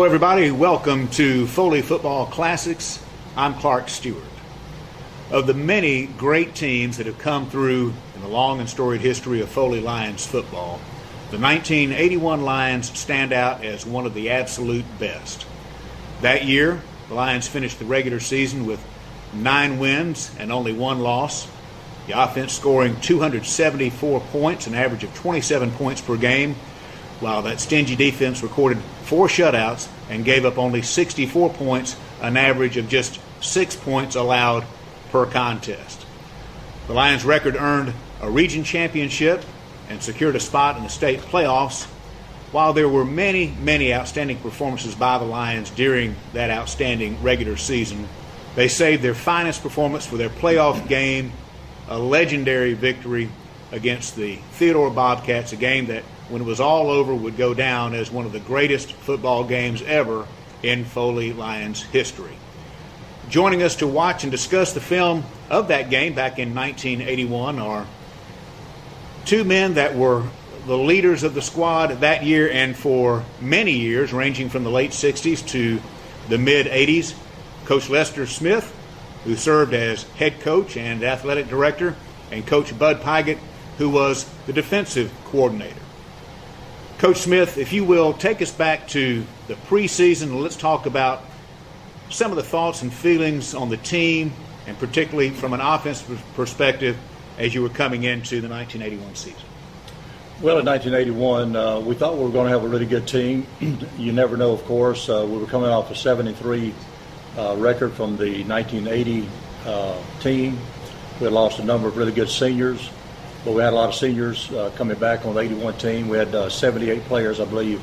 everybody. Welcome to Foley Football Classics. I'm Clark Stewart. Of the many great teams that have come through in the long and storied history of Foley Lions football, the 1981 Lions stand out as one of the absolute best. That year, the Lions finished the regular season with 9 wins and only 1 loss. The offense scoring 274 points, an average of 27 points per game, while that stingy defense recorded 4 shutouts and gave up only 64 points, an average of just 6 points allowed per contest. The Lions' record earned a region championship and secured a spot in the state playoffs. While there were many outstanding performances by the Lions during that outstanding regular season, they saved their finest performance for their playoff game, a legendary victory against the Theodore Bobcats, a game that, when it was all over, would go down as one of the greatest football games ever in Foley Lions history. Joining us to watch and discuss the film of that game back in 1981 are 2 men that were the leaders of the squad that year and for many years, ranging from the late 60s to the mid-80s. Coach Lester Smith, who served as head coach and athletic director, and Coach Bud Pygott, who was the defensive coordinator. Coach Smith, if you will, take us back to the preseason. Let's talk about some of the thoughts and feelings on the team, and particularly from an offensive perspective as you were coming into the 1981 season. Well, in 1981, we thought we were going to have a really good team. You never know, of course. We were coming off a 73 record from the 1980 team. We had lost a number of really good seniors, but we had a lot of seniors coming back on the 81 team. We had 78 players, I believe,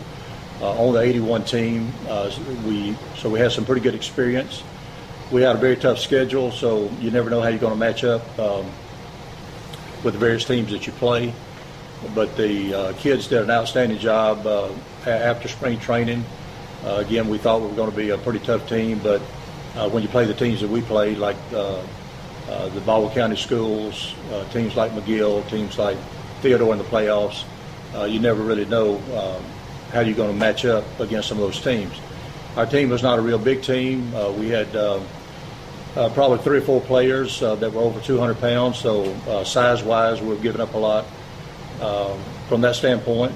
on the 81 team. So we had some pretty good experience. We had a very tough schedule, so you never know how you're going to match up with the various teams that you play. But the kids did an outstanding job after spring training. Again, we thought we were going to be a pretty tough team, but when you play the teams that we played, like the Baldwin County schools, teams like McGill, teams like Theodore in the playoffs, you never really know how you're going to match up against some of those teams. Our team was not a real big team. We had probably 3 or 4 players that were over 200 pounds, so size-wise we were giving up a lot from that standpoint.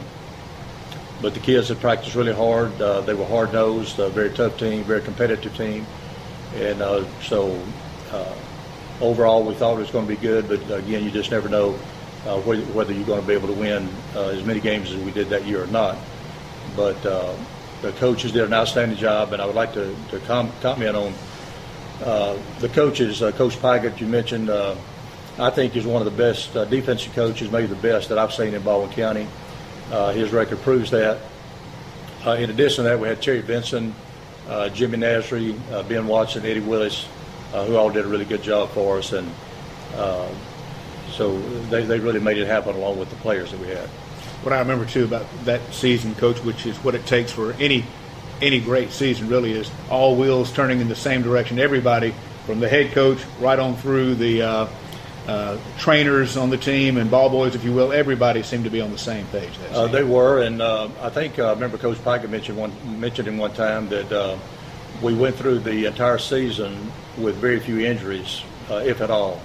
But the kids had practiced really hard. They were hard-nosed, a very tough team, very competitive team. And so overall we thought it was going to be good, but again, you just never know whether you're going to be able to win as many games as we did that year or not. But the coaches did an outstanding job, and I would like to comment on the coaches. Coach Pygott, you mentioned, I think is one of the best defensive coaches, maybe the best that I've seen in Baldwin County. His record proves that. In addition to that, we had Terry Benson, Jimmy Nasri, Ben Watson, Eddie Willis, who all did a really good job for us, and so they really made it happen along with the players that we had. What I remember too about that season, Coach, which is what it takes for any great season really, is all wheels turning in the same direction. Everybody from the head coach right on through the trainers on the team and ball boys, if you will, everybody seemed to be on the same page. They were, and I think I remember Coach Pygott mentioned in one time that we went through the entire season with very few injuries, if at all.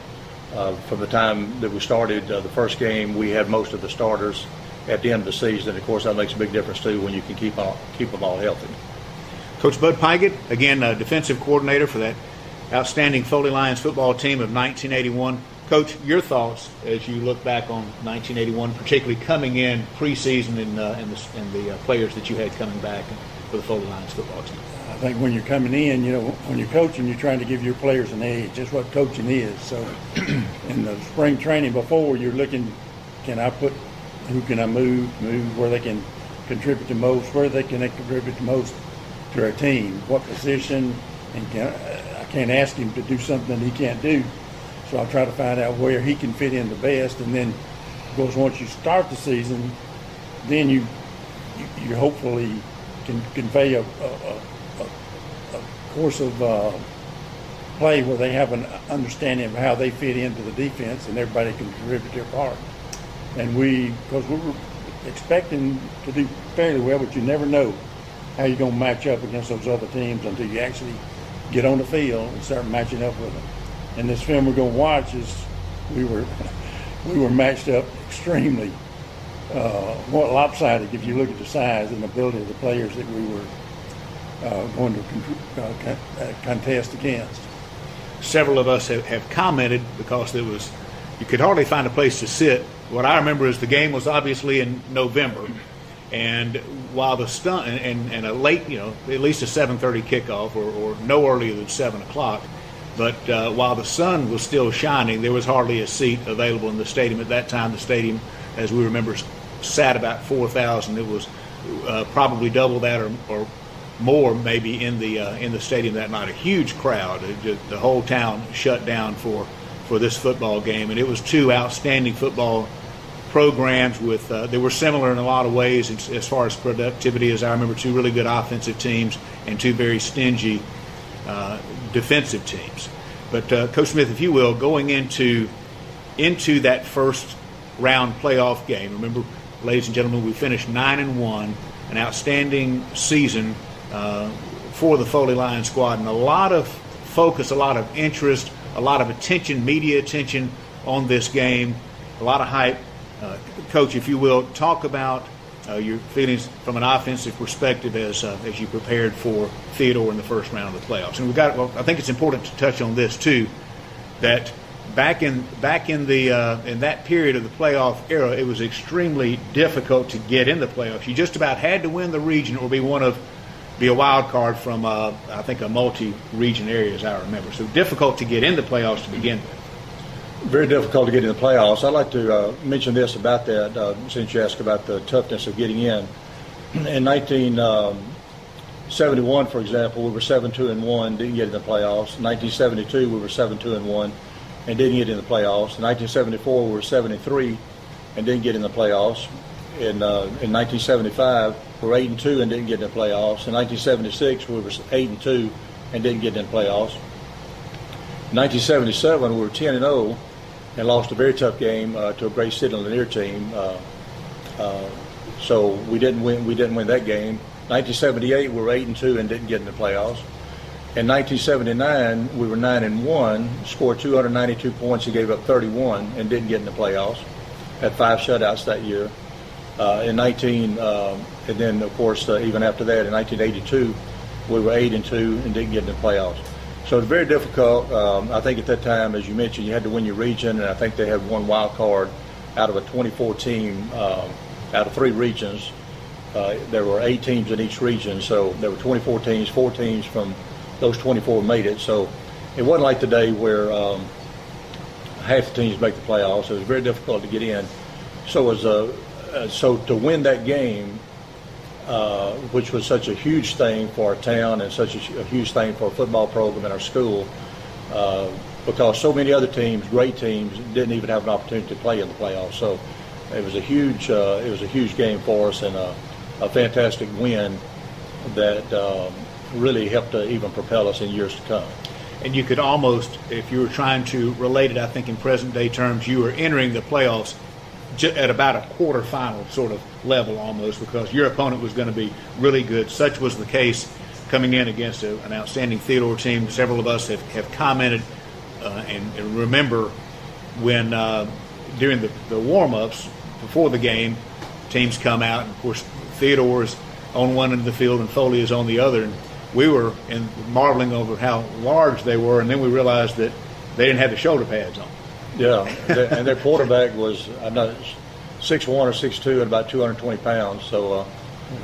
From the time that we started the first game, we had most of the starters at the end of the season. Of course, that makes a big difference too when you can keep them all healthy. Coach Bud Pygott, again, defensive coordinator for that outstanding Foley Lions football team of 1981. Coach, your thoughts as you look back on 1981, particularly coming in preseason and the players that you had coming back for the Foley Lions football team? I think when you're coming in, when you're coaching, you're trying to give your players an edge. That's what coaching is. So in the spring training before, you're looking, who can I move where they can contribute the most, where they can contribute the most to our team, what position, and I can't ask him to do something he can't do. So I'll try to find out where he can fit in the best, and then, of course, once you start the season, then you hopefully can convey a course of play where they have an understanding of how they fit into the defense, and everybody can contribute their part. And because we were expecting to do fairly well, but you never know how you gonna match up against those other teams until you actually get on the field and start matching up with them. And this film we're gonna watch is we were matched up extremely more lopsided if you look at the size and ability of the players that we were going to contest against. Several of us have commented because you could hardly find a place to sit. What I remember is the game was obviously in November, and while the sun and a late, at least a 7:30 kickoff or no earlier than 7 o'clock, but while the sun was still shining, there was hardly a seat available in the stadium. At that time, the stadium, as we remember, sat about 4,000. It was probably double that or more maybe in the stadium that night. A huge crowd. The whole town shut down for this football game, and it was two outstanding football programs with they were similar in a lot of ways as far as productivity. As I remember, two really good offensive teams and two very stingy defensive teams. But Coach Smith, if you will, going into that first round playoff game, remember, ladies and gentlemen, we finished 9-1, an outstanding season for the Foley Lions squad, and a lot of focus, a lot of interest, a lot of attention, media attention on this game, a lot of hype. Coach, if you will, talk about your feelings from an offensive perspective as you prepared for Theodore in the first round of the playoffs. And I think it's important to touch on this too, that back in that period of the playoff era, it was extremely difficult to get in the playoffs. You just about had to win the region or be a wild card from I think a multi-region area, as I remember. So difficult to get in the playoffs to begin with. Very difficult to get in the playoffs. I'd like to mention this about that since you asked about the toughness of getting in. In 1971, for example, we were 7-2-1, didn't get in the playoffs. In 1972, we were 7-2-1 and didn't get in the playoffs. In 1974, we were 7-3 and didn't get in the playoffs. In 1975, we were 8-2 and didn't get in the playoffs. In 1976, we were 8-2 and didn't get in the playoffs. In 1977, we were 10-0 and lost a very tough game to a Great City Lanier team. So we didn't win. We didn't win that game. 1978, we were 8-2 and didn't get in the playoffs. In 1979, we were 9-1, scored 292 points and gave up 31 and didn't get in the playoffs. Had 5 shutouts that year. And then of course even after that, in 1982, we were 8-2 and didn't get in the playoffs. So it's very difficult. I think at that time, as you mentioned, you had to win your region, and I think they had one wild card out of a 24 team, out of 3 regions. There were 8 teams in each region, so there were 24 teams. 4 teams from those 24 made it. So it wasn't like today where half the teams make the playoffs. It was very difficult to get in. So to win that game, which was such a huge thing for our town and such a huge thing for our football program and our school, because so many other teams, great teams, didn't even have an opportunity to play in the playoffs. So it was a huge game for us and a fantastic win that really helped to even propel us in years to come. And you could almost, if you were trying to relate it, I think in present day terms, you were entering the playoffs at about a quarterfinal sort of level almost, because your opponent was going to be really good. Such was the case coming in against an outstanding Theodore team. Several of us have commented and remember when during the warm-ups before the game, teams come out, and of course Theodore is on one end of the field and Foley is on the other, and we were marveling over how large they were, and then we realized that they didn't have the shoulder pads on. Yeah, and their quarterback was 6'1" or 6'2" and about 220 pounds. So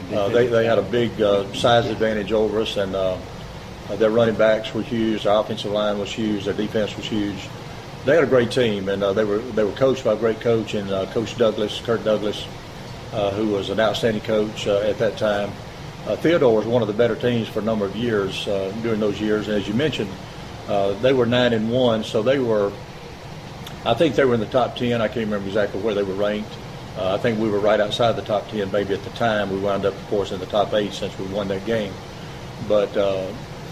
they had a big size advantage over us, and their running backs were huge. Their offensive line was huge. Their defense was huge. They had a great team, and they were coached by a great coach, and Coach Douglas, Kurt Douglas, who was an outstanding coach at that time. Theodore was one of the better teams for a number of years during those years, and as you mentioned, they were 9-1, so they were. I think they were in the top 10. I can't remember exactly where they were ranked. I think we were right outside the top 10 maybe at the time. We wound up, of course, in the top 8 since we won that game. But,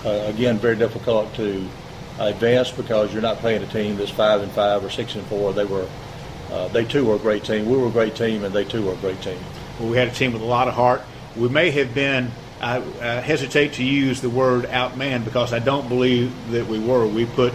again, very difficult to advance because you're not playing a team that's 5-5 or 6-4. They too were a great team. We were a great team, and they too were a great team. Well, we had a team with a lot of heart. We may have been I hesitate to use the word outmanned because I don't believe that we were. We put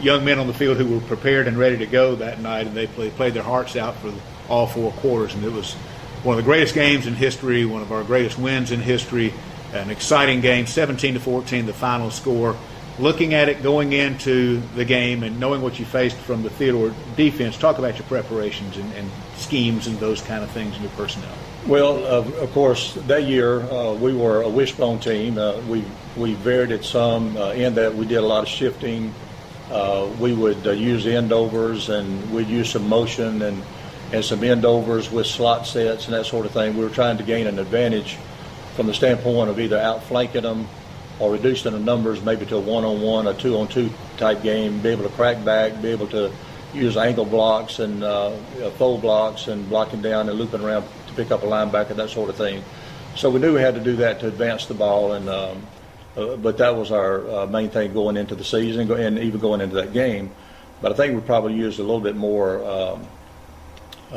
young men on the field who were prepared and ready to go that night, and they played their hearts out for all 4 quarters. And it was one of the greatest games in history, one of our greatest wins in history, an exciting game, 17-14, the final score. Looking at it going into the game and knowing what you faced from the Theodore defense, talk about your preparations and schemes and those kind of things in your personnel. Well, of course, that year we were a wishbone team. We varied it some in that we did a lot of shifting. We would use end-overs, and we'd use some motion and some end-overs with slot sets and that sort of thing. We were trying to gain an advantage from the standpoint of either outflanking them or reducing the numbers maybe to a one-on-one, a two-on-two type game, be able to crack back, be able to use angle blocks and fold blocks and blocking down and looping around to pick up a linebacker, that sort of thing. So we knew we had to do that to advance the ball, and but that was our main thing going into the season and even going into that game. But I think we probably used a little bit more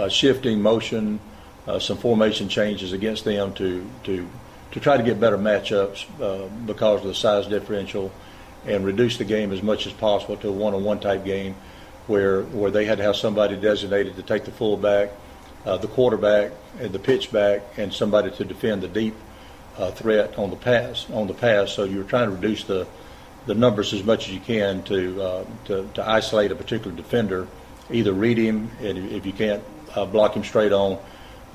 shifting motion, some formation changes against them to try to get better matchups because of the size differential, and reduce the game as much as possible to a one-on-one type game where they had to have somebody designated to take the fullback, the quarterback, and the pitch back, and somebody to defend the deep threat on the pass. So you're trying to reduce the numbers as much as you can to isolate a particular defender, either read him, and if you can't block him straight on,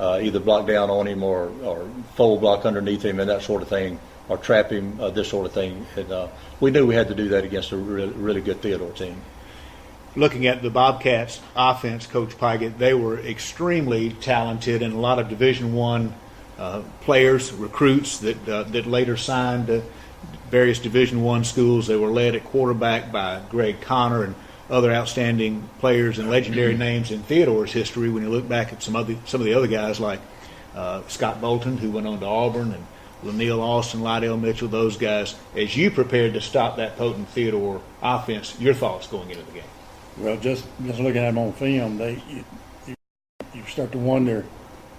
either block down on him or fold block underneath him and that sort of thing, or trap him, this sort of thing. And we knew we had to do that against a really good Theodore team. Looking at the Bobcats offense, Coach Pygott, they were extremely talented, and a lot of Division I players, recruits that later signed to various Division I schools. They were led at quarterback by Greg Connor and other outstanding players and legendary names in Theodore's history. When you look back at some of the other guys like Scott Bolton, who went on to Auburn, and La'Neal Austin, Lydell Mitchell, those guys. As you prepared to stop that potent Theodore offense, your thoughts going into the game? Well, just looking at them on film, you start to wonder.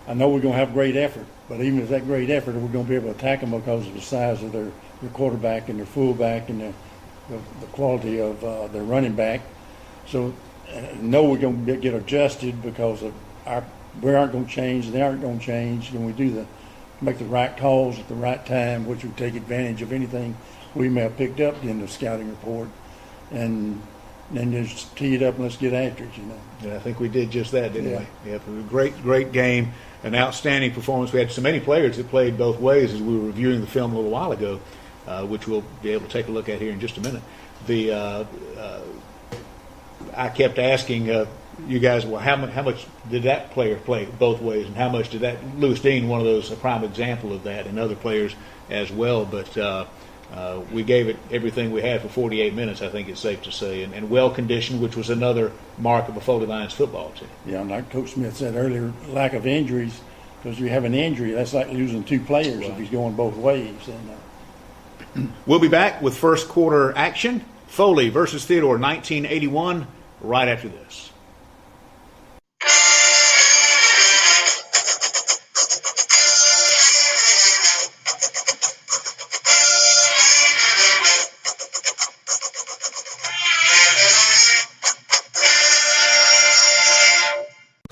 I know we're going to have great effort, but even with that great effort, we're going to be able to attack them because of the size of their quarterback and their fullback and the quality of their running back. So know we're going to get adjusted because of we aren't going to change, they aren't going to change, and we make the right calls at the right time, which would take advantage of anything we may have picked up in the scouting report, and then just tee it up and let's get after it, Yeah, I think we did just that, didn't we? Yeah, great game, an outstanding performance. We had so many players that played both ways as we were reviewing the film a little while ago, which we'll be able to take a look at here in just a minute. I kept asking you guys, well, how much did that player play both ways, and how much did that Lewis Dean, one of those, a prime example of that, and other players as well. But we gave it everything we had for 48 minutes, I think it's safe to say, and well conditioned, which was another mark of a Foley Lions football team. Yeah, and like Coach Smith said earlier, lack of injuries, because you have an injury, that's like losing two players if he's going both ways. And we'll be back with first quarter action. Foley versus Theodore, 1981, right after this.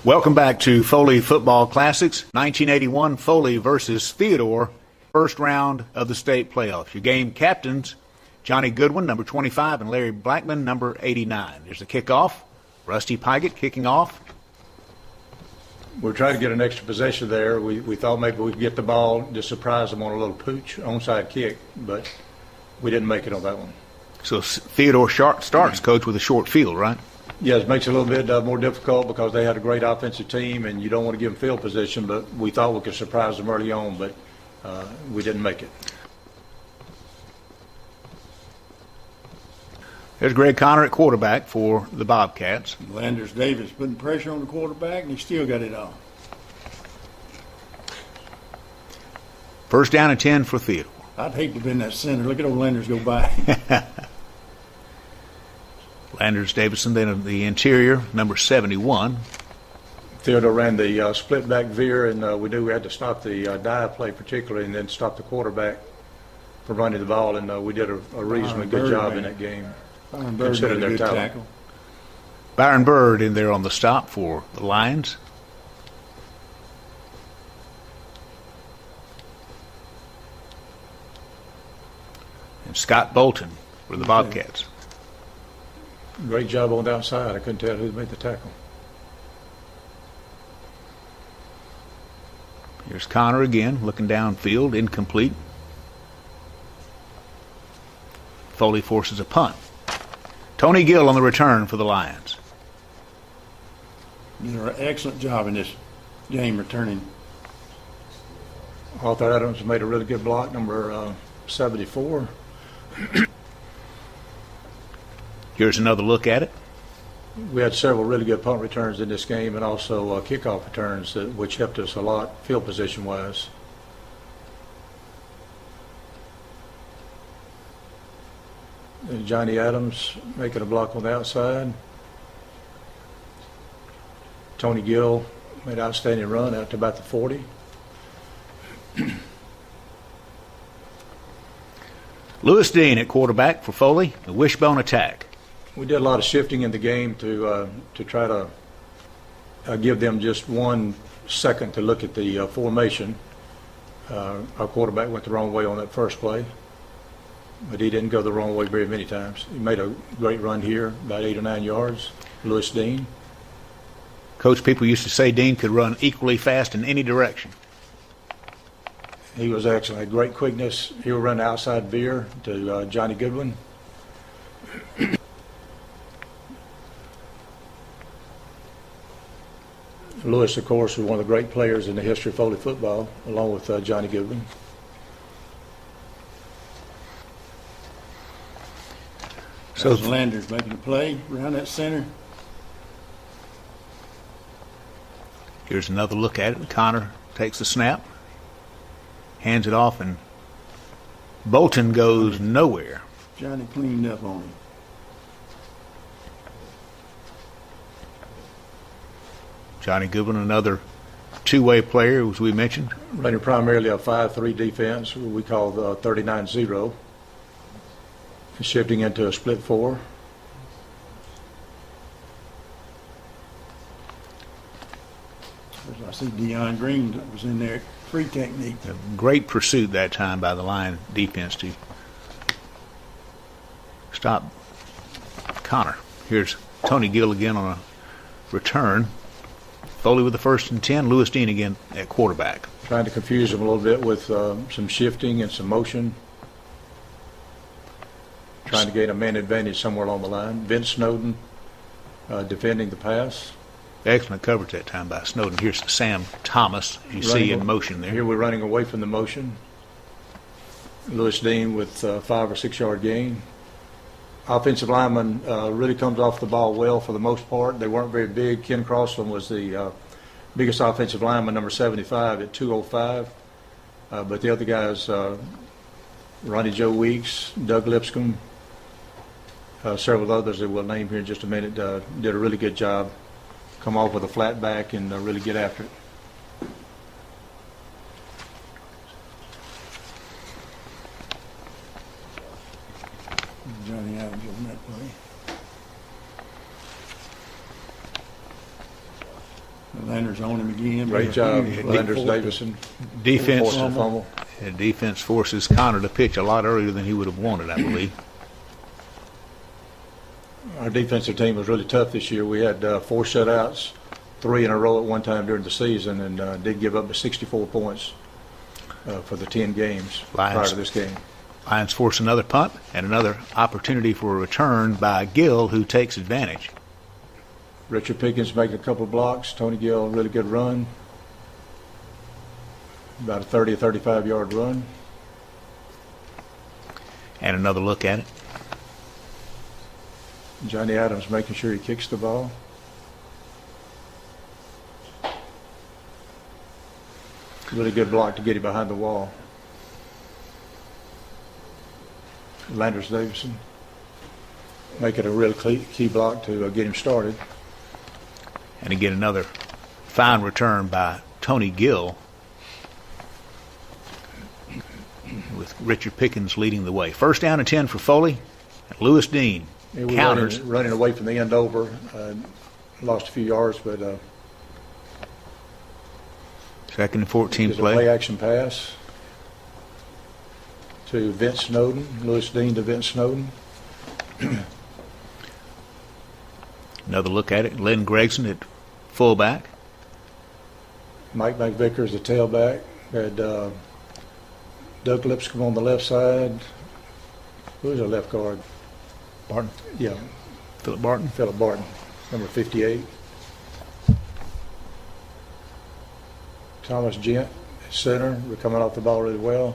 Welcome back to Foley Football Classics, 1981, Foley versus Theodore, first round of the state playoffs. Your game captains, Johnny Goodwin, number 25, and Larry Blackman, number 89. There's the kickoff. Rusty Pygott kicking off. We're trying to get an extra possession there. We thought maybe we could get the ball, just surprise them on a little pooch onside kick, but we didn't make it on that one. So Theodore starts, Coach, with a short field, right? Yeah, it makes it a little bit more difficult because they had a great offensive team, and you don't want to give them field position, but we thought we could surprise them early on, but we didn't make it. There's Greg Connor at quarterback for the Bobcats. Landers Davis putting pressure on the quarterback, and he still got it on. First down and 10 for Theodore. I'd hate to be in that center. Look at old Landers go by. Landers Davison then of the interior, number 71. Theodore ran the split back veer, and we knew we had to stop the dive play particularly, and then stop the quarterback from running the ball, and we did a reasonably good job in that game, considering their talent. Tackle. Byron Bird in there on the stop for the Lions. And Scott Bolton for the Bobcats. Great job on the outside. I couldn't tell who made the tackle. Here's Connor again, looking downfield, incomplete. Foley forces a punt. Tony Gill on the return for the Lions. Did an excellent job in this game returning. Arthur Adams made a really good block, number 74. Here's another look at it. We had several really good punt returns in this game, and also kickoff returns, which helped us a lot field position wise. And Johnny Adams making a block on the outside. Tony Gill made an outstanding run out to about the 40. Lewis Dean at quarterback for Foley, a wishbone attack. We did a lot of shifting in the game to try to give them just 1 second to look at the formation. Our quarterback went the wrong way on that first play, but he didn't go the wrong way very many times. He made a great run here, about 8 or 9 yards. Lewis Dean. Coach, people used to say Dean could run equally fast in any direction. He was excellent. Had great quickness. He would run outside veer to Johnny Goodwin. Lewis, of course, was one of the great players in the history of Foley football, along with Johnny Goodwin. So Landers making a play around that center. Here's another look at it. Connor takes the snap, hands it off, and Bolton goes nowhere. Johnny cleaned up on him. Johnny Goodwin, another two-way player, as we mentioned. Running primarily a 5-3 defense, what we call the 39-0. Shifting into a split 4. I see Deion Green was in there. Free technique. A great pursuit that time by the Lion defense to stop Connor. Here's Tony Gill again on a return. Foley with the 1st and 10. Lewis Dean again at quarterback. Trying to confuse him a little bit with some shifting and some motion. Trying to gain a man advantage somewhere along the line. Vince Snowden defending the pass. Excellent coverage that time by Snowden. Here's Sam Thomas, you see in motion there. Here we're running away from the motion. Lewis Dean with 5 or 6 yard gain. Offensive lineman really comes off the ball well for the most part. They weren't very big. Ken Crossland was the biggest offensive lineman, number 75 at 205. But the other guys, Ronnie Joe Weeks, Doug Lipscomb, several others that we'll name here in just a minute, did a really good job. Come off with a flat back and really get after it. Johnny Adams on that play. Landers on him again. Great job, Landers Davison. Defense forces Connor to pitch a lot earlier than he would have wanted, I believe. Our defensive team was really tough this year. We had 4 shutouts, 3 in a row at one time during the season, and did give up 64 points for the 10 games prior to this game. Lions force another punt and another opportunity for a return by Gill, who takes advantage. Richard Pickens making a couple of blocks. Tony Gill, really good run. About a 30 or 35 yard run. And another look at it. Johnny Adams making sure he kicks the ball. Really good block to get him behind the wall. Landers Davison making a real key block to get him started. And again, another Fine return by Tony Gill, with Richard Pickens leading the way. First down and 10 for Foley. Lewis Dean counters. Running away from the end over. Lost a few yards, but second and 14 play. Play action pass to Vince Snowden. Lewis Dean to Vince Snowden. Another look at it. Len Gregson at fullback. Mike McVickers, the tailback. Had Doug Lipscomb on the left side. Who was our left guard? Barton. Yeah. Philip Barton. Philip Barton, number 58. Thomas Gent, center. We're coming off the ball really well.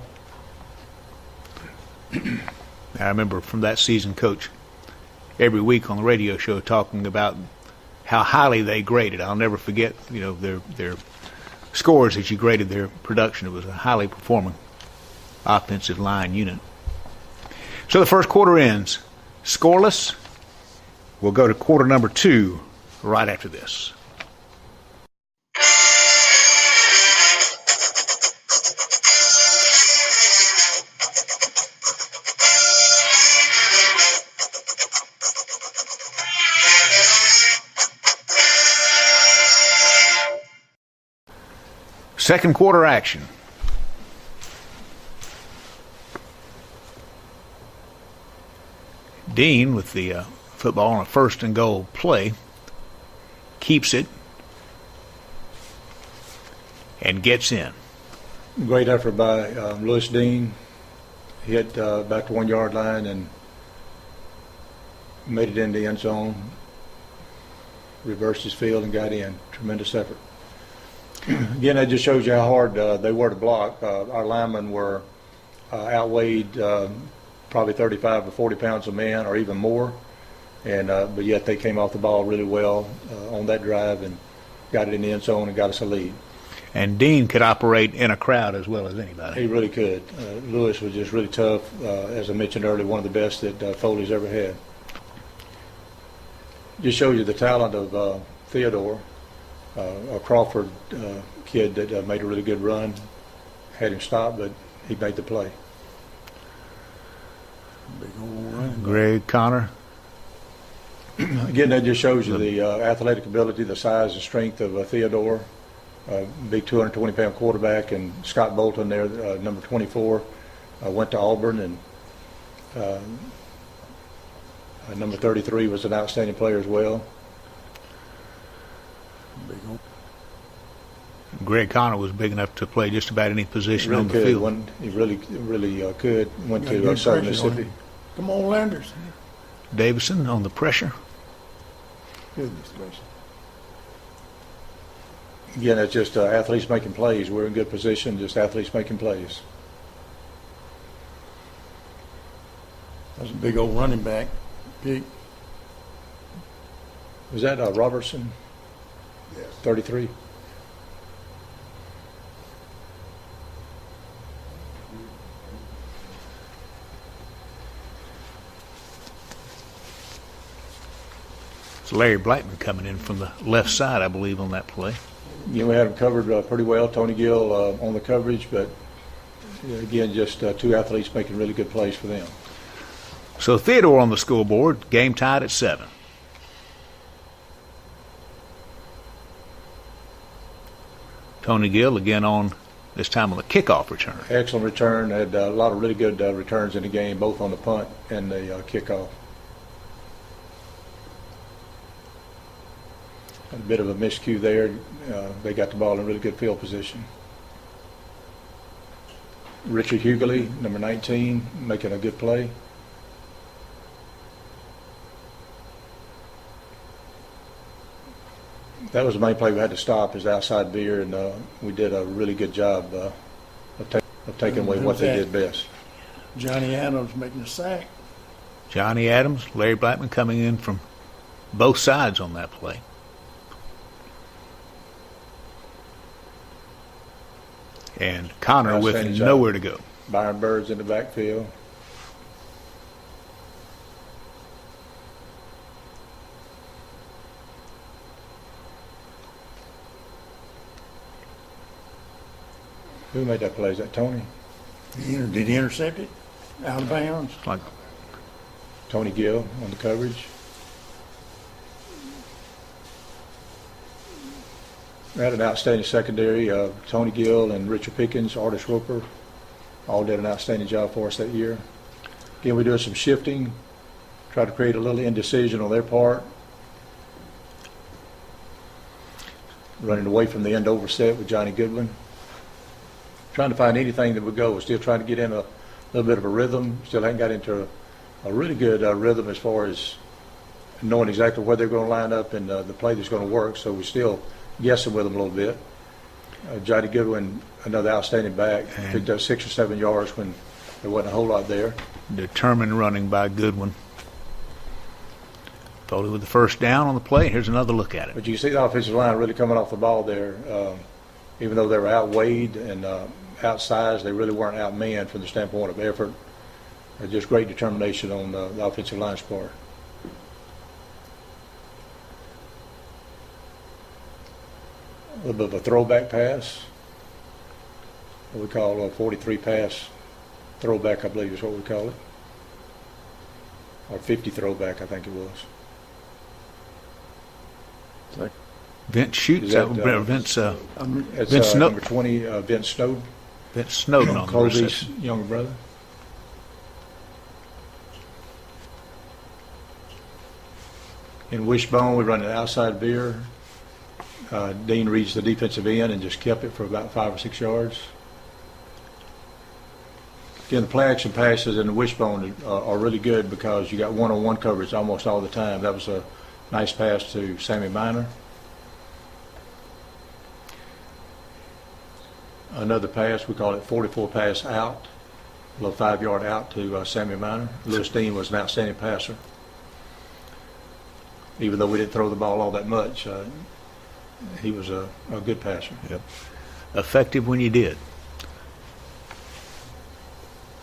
I remember from that season, Coach, every week on the radio show talking about how highly they graded. I'll never forget, their scores as you graded their production. It was a highly performing offensive line unit. So the first quarter ends scoreless. We'll go to quarter number 2 right after this. Second quarter action. Dean with the football on a first and goal play keeps it and gets in. Great effort by Lewis Dean. He hit back to 1 yard line and made it in the end zone. Reversed his field and got in. Tremendous effort. Again, that just shows you how hard they were to block. Our linemen were outweighed probably 35 to 40 pounds a man or even more, and but yet they came off the ball really well on that drive and got it in the end zone and got us a lead. And Dean could operate in a crowd as well as anybody. He really could. Lewis was just really tough. As I mentioned earlier, one of the best that Foley's ever had. Just shows you the talent of Theodore. A Crawford kid that made a really good run, had him stopped, but he made the play. Big old running. Greg Connor. Again, that just shows you the athletic ability, the size and strength of Theodore, big 220-pound quarterback, and Scott Bolton there, number 24, went to Auburn, and number 33 was an outstanding player as well. Greg Connor was big enough to play just about any position really on the field. He really could. Went to Southern Mississippi. Come on, Landers. Davison on the pressure. Goodness gracious. Again, it's just athletes making plays. We're in good position, just athletes making plays. That's a big old running back. Big. Was that Robertson? Yes. 33. It's Larry Blackman coming in from the left side, I believe, on that play. We had him covered pretty well. Tony Gill on the coverage, but again, just two athletes making really good plays for them. So Theodore on the scoreboard, game tied at 7. Tony Gill again on, this time on the kickoff return. Excellent return. Had a lot of really good returns in the game, both on the punt and the kickoff. A bit of a miscue there. They got the ball in really good field position. Richard Hughley, number 19, making a good play. That was the main play we had to stop, is outside veer, and we did a really good job of taking away what they did best. Johnny Adams making a sack. Johnny Adams, Larry Blackman coming in from both sides on that play. And Connor with nowhere to go. Byron Bird's in the backfield. Who made that play? Is that Tony? Did he intercept it? Out of bounds? Like Tony Gill on the coverage. We had an outstanding secondary. Tony Gill and Richard Pickens, Artis Roper, all did an outstanding job for us that year. Again, we did some shifting, tried to create a little indecision on their part. Running away from the end over set with Johnny Goodwin. Trying to find anything that would go. We're still trying to get in a little bit of a rhythm. Still haven't got into a really good rhythm as far as knowing exactly where they're going to line up and the play that's going to work. So we're still guessing with them a little bit. Johnny Goodwin, another outstanding back, picked up 6 or 7 yards when there wasn't a whole lot there. determined running by Goodwin. Foley with the first down on the play. Here's another look at it. But you can see the offensive line really coming off the ball there. Even though they were outweighed and outsized, they really weren't outmanned from the standpoint of effort. Just great determination on the offensive line's part. A little bit of a throwback pass. What we call a 43 pass throwback, I believe is what we call it. Or 50 throwback, I think it was. Vince shoots. Vince It's number 20, Vince Snowden. Vince Snowden on the Colby's reception. younger brother. In wishbone, we run an outside veer. Dean reads the defensive end and just kept it for about 5 or 6 yards. Again, the play action passes in the wishbone are really good because you got one-on-one coverage almost all the time. That was a nice pass to Sammy Miner. Another pass, we call it 44 pass out, a little 5-yard out to Sammy Miner. Lewis Dean was an outstanding passer. Even though we didn't throw the ball all that much, he was a good passer. Yep. Effective when you did.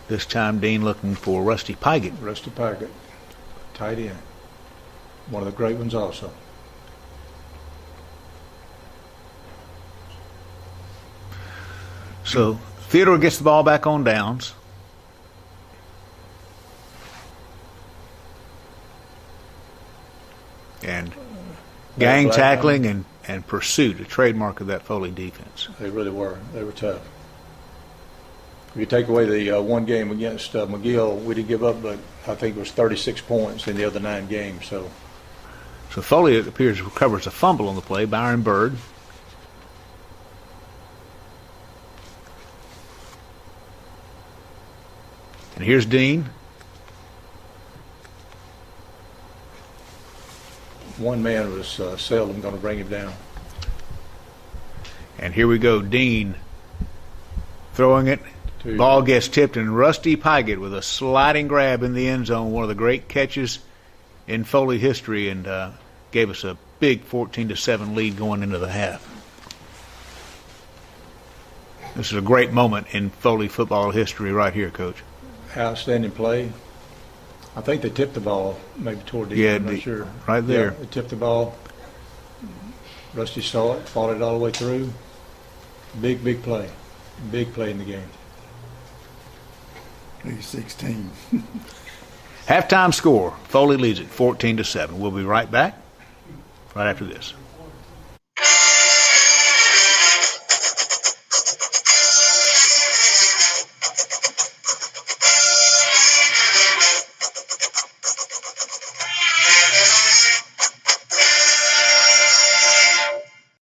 This time Dean looking for Rusty Pygott. Rusty Pygott, tight end. One of the great ones also. So Theodore gets the ball back on downs. And gang tackling and pursuit, a trademark of that Foley defense. They really were. They were tough. If you take away the one game against McGill, we did give up, but I think it was 36 points in the other 9 games. So Foley, it appears, recovers a fumble on the play. Byron Bird. And here's Dean. one man was seldom going to bring him down. And here we go, Dean throwing it. Ball gets tipped, and Rusty Pygott with a sliding grab in the end zone, one of the great catches in Foley history, and gave us a big 14-7 lead going into the half. This is a great moment in Foley football history right here, Coach. Outstanding play. I think they tipped the ball maybe toward the end. I'm not sure. Right there. Yeah, they tipped the ball. Rusty saw it, followed it all the way through. Big play. Big play in the game. He's 16. Halftime score. Foley leads it 14-7. We'll be right back right after this.